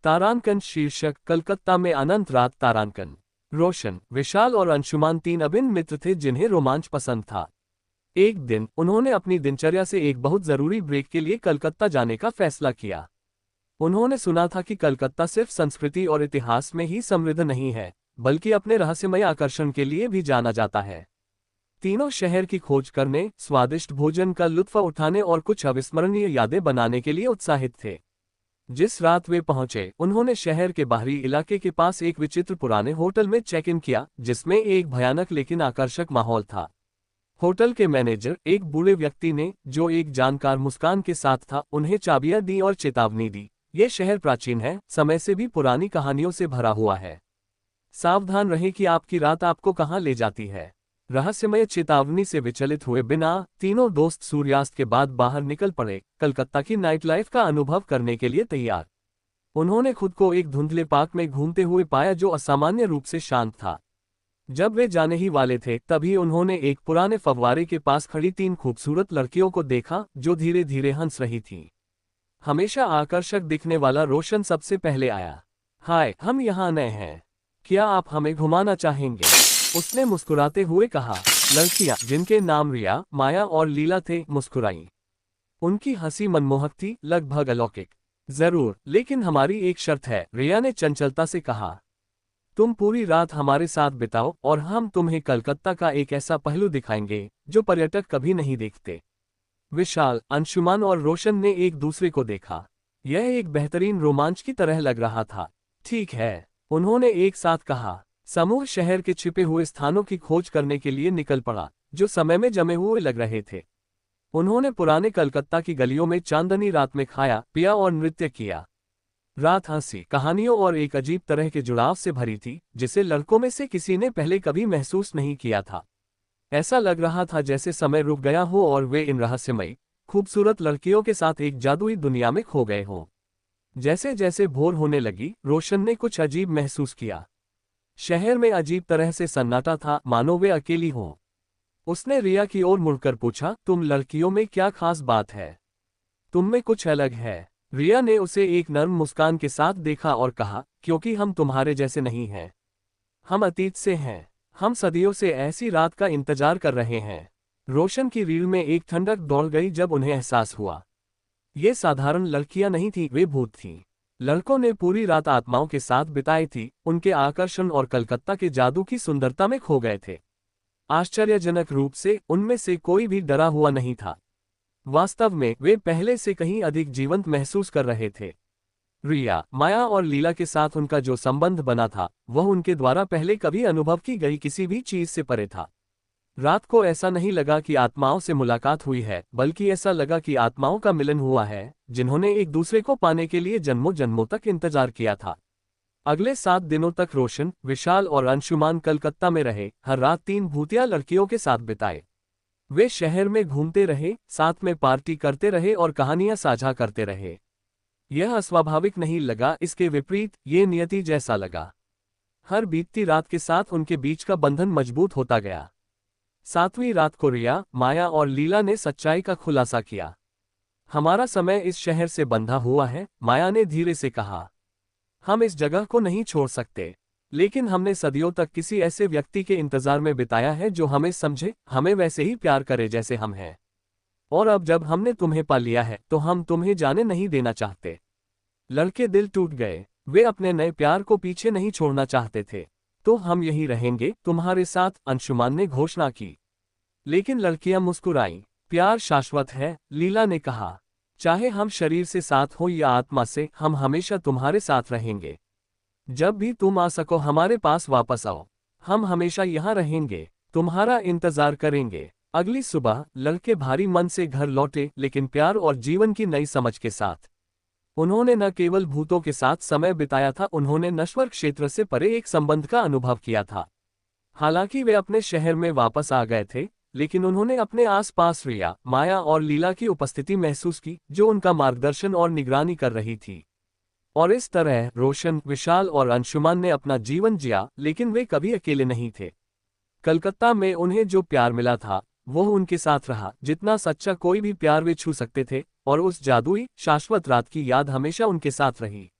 तारांकन शीर्षक। कलकत्ता में अनंत रात। तारांकन। रोशन, विशाल और अंशुमान तीन अभिन्न मित्र थे जिन्हें रोमांच पसंद था। एक दिन उन्होंने अपनी दिनचर्या से एक बहुत जरूरी ब्रेक के लिए कलकत्ता जाने का फैसला किया। उन्होंने सुना था कि कलकत्ता सिर्फ संस्कृति और इतिहास में ही समृद्ध नहीं है, बल्कि अपने रहस्यमय आकर्षण के लिए भी जाना जाता है। तीनों शहर की खोज करने, स्वादिष्ट भोजन का लुत्फ उठाने और कुछ अविस्मरणीय यादें बनाने के लिए उत्साहित थे। जिस रात वे पहुंचे, उन्होंने शहर के बाहरी इलाके के पास एक विचित्र पुराने होटल में चेक इन किया, जिसमें एक भयानक लेकिन आकर्षक माहौल था। होटल के मैनेजर, एक बूढ़े व्यक्ति ने, जो एक जानकार मुस्कान के साथ था, उन्हें चाबियां दी और चेतावनी दी, ये शहर प्राचीन है, समय से भी पुरानी कहानियों से भरा हुआ है। सावधान रहें कि आपकी रात आपको कहां ले जाती है। रहस्यमय चेतावनी से विचलित हुए बिना तीनों दोस्त सूर्यास्त के बाद बाहर निकल पड़े, कलकत्ता की नाइट लाइफ का अनुभव करने के लिए तैयार। उन्होंने खुद को एक धुंधले पार्क में घूमते हुए पाया जो असामान्य रूप से शांत था। जब वे जाने ही वाले थे, तभी उन्होंने एक पुराने फव्वारे के पास खड़ी तीन खूबसूरत लड़कियों को देखा जो धीरे धीरे हंस रही थीं। हमेशा आकर्षक दिखने वाला रोशन सबसे पहले आया। हाय, हम यहाँ नए हैं, क्या आप हमें घुमाना चाहेंगे? उसने मुस्कुराते हुए कहा। लड़कियां, जिनके नाम रिया, माया और लीला थे, मुस्कुराईं। उनकी हंसी मनमोहक थी, लगभग अलौकिक। जरूर, लेकिन हमारी एक शर्त है, रिया ने चंचलता से कहा। तुम पूरी रात हमारे साथ बिताओ और हम तुम्हें कलकत्ता का एक ऐसा पहलू दिखाएंगे जो पर्यटक कभी नहीं देखते। विशाल, अंशुमान और रोशन ने एक दूसरे को देखा। यह एक बेहतरीन रोमांच की तरह लग रहा था। ठीक है, उन्होंने एक साथ कहा। समूह शहर के छिपे हुए स्थानों की खोज करने के लिए निकल पड़ा, जो समय में जमे हुए लग रहे थे। उन्होंने पुराने कलकत्ता की गलियों में चांदनी रात में खाया, पिया और नृत्य किया। रात हंसी, कहानियों और एक अजीब तरह के जुड़ाव से भरी थी, जिसे लड़कों में से किसी ने पहले कभी महसूस नहीं किया था। ऐसा लग रहा था जैसे समय रुक गया हो और वे इन रहस्यमयी, खूबसूरत लड़कियों के साथ एक जादुई दुनिया में खो गए हों। जैसे जैसे भोर होने लगी, रोशन ने कुछ अजीब महसूस किया। शहर में अजीब तरह से सन्नाटा था, मानो वे अकेली हों। उसने रिया की ओर मुड़कर पूछा, तुम लड़कियों में क्या खास बात है? तुम में कुछ अलग है। रिया ने उसे एक नर्म मुस्कान के साथ देखा और कहा, क्योंकि हम तुम्हारे जैसे नहीं हैं। हम अतीत से हैं। हम सदियों से ऐसी रात का इंतजार कर रहे हैं। रोशन की रीढ़ में एक ठंडक दौड़ गई जब उन्हें एहसास हुआ। ये साधारण लड़कियां नहीं थीं, वे भूत थीं। लड़कों ने पूरी रात आत्माओं के साथ बिताई थी, उनके आकर्षण और कलकत्ता के जादू की सुंदरता में खो गए थे। आश्चर्यजनक रूप से उनमें से कोई भी डरा हुआ नहीं था। वास्तव में वे पहले से कहीं अधिक जीवंत महसूस कर रहे थे। रिया, माया और लीला के साथ उनका जो संबंध बना था, वह उनके द्वारा पहले कभी अनुभव की गई किसी भी चीज से परे था। रात को ऐसा नहीं लगा कि आत्माओं से मुलाकात हुई है, बल्कि ऐसा लगा कि आत्माओं का मिलन हुआ है, जिन्होंने एक दूसरे को पाने के लिए जन्मों जन्मों तक इंतजार किया था। अगले 7 दिनों तक रोशन, विशाल और अंशुमान कलकत्ता में रहे, हर रात 3 भूतिया लड़कियों के साथ बिताए। वे शहर में घूमते रहे, साथ में पार्टी करते रहे और कहानियां साझा करते रहे। यह अस्वाभाविक नहीं लगा, इसके विपरीत ये नियति जैसा लगा। हर बीतती रात के साथ उनके बीच का बंधन मजबूत होता गया। 7वीं रात को रिया, माया और लीला ने सच्चाई का खुलासा किया। हमारा समय इस शहर से बंधा हुआ है, माया ने धीरे से कहा। हम इस जगह को नहीं छोड़ सकते, लेकिन हमने सदियों तक किसी ऐसे व्यक्ति के इंतजार में बिताया है जो हमें समझे, हमें वैसे ही प्यार करे जैसे हम हैं। और अब जब हमने तुम्हें पा लिया है, तो हम तुम्हें जाने नहीं देना चाहते। लड़के दिल टूट गए। वे अपने नए प्यार को पीछे नहीं छोड़ना चाहते थे। तो हम यहीं रहेंगे, तुम्हारे साथ, अंशुमान ने घोषणा की। लेकिन लड़कियां मुस्कुराईं। प्यार शाश्वत है, लीला ने कहा। चाहे हम शरीर से साथ हो या आत्मा से, हम हमेशा तुम्हारे साथ रहेंगे। जब भी तुम आ सको हमारे पास वापस आओ। हम हमेशा यहाँ रहेंगे, तुम्हारा इंतजार करेंगे। अगली सुबह लड़के भारी मन से घर लौटे, लेकिन प्यार और जीवन की नई समझ के साथ। उन्होंने न केवल भूतों के साथ समय बिताया था, उन्होंने नश्वर क्षेत्र से परे एक संबंध का अनुभव किया था। हालांकि वे अपने शहर में वापस आ गए थे, लेकिन उन्होंने अपने आसपास रिया, माया और लीला की उपस्थिति महसूस की, जो उनका मार्गदर्शन और निगरानी कर रही थी। और इस तरह रोशन, विशाल और अंशुमान ने अपना जीवन जिया, लेकिन वे कभी अकेले नहीं थे। कलकत्ता में उन्हें जो प्यार मिला था, वो उनके साथ रहा, जितना सच्चा कोई भी प्यार वे छू सकते थे, और उस जादुई, शाश्वत रात की याद हमेशा उनके साथ रही।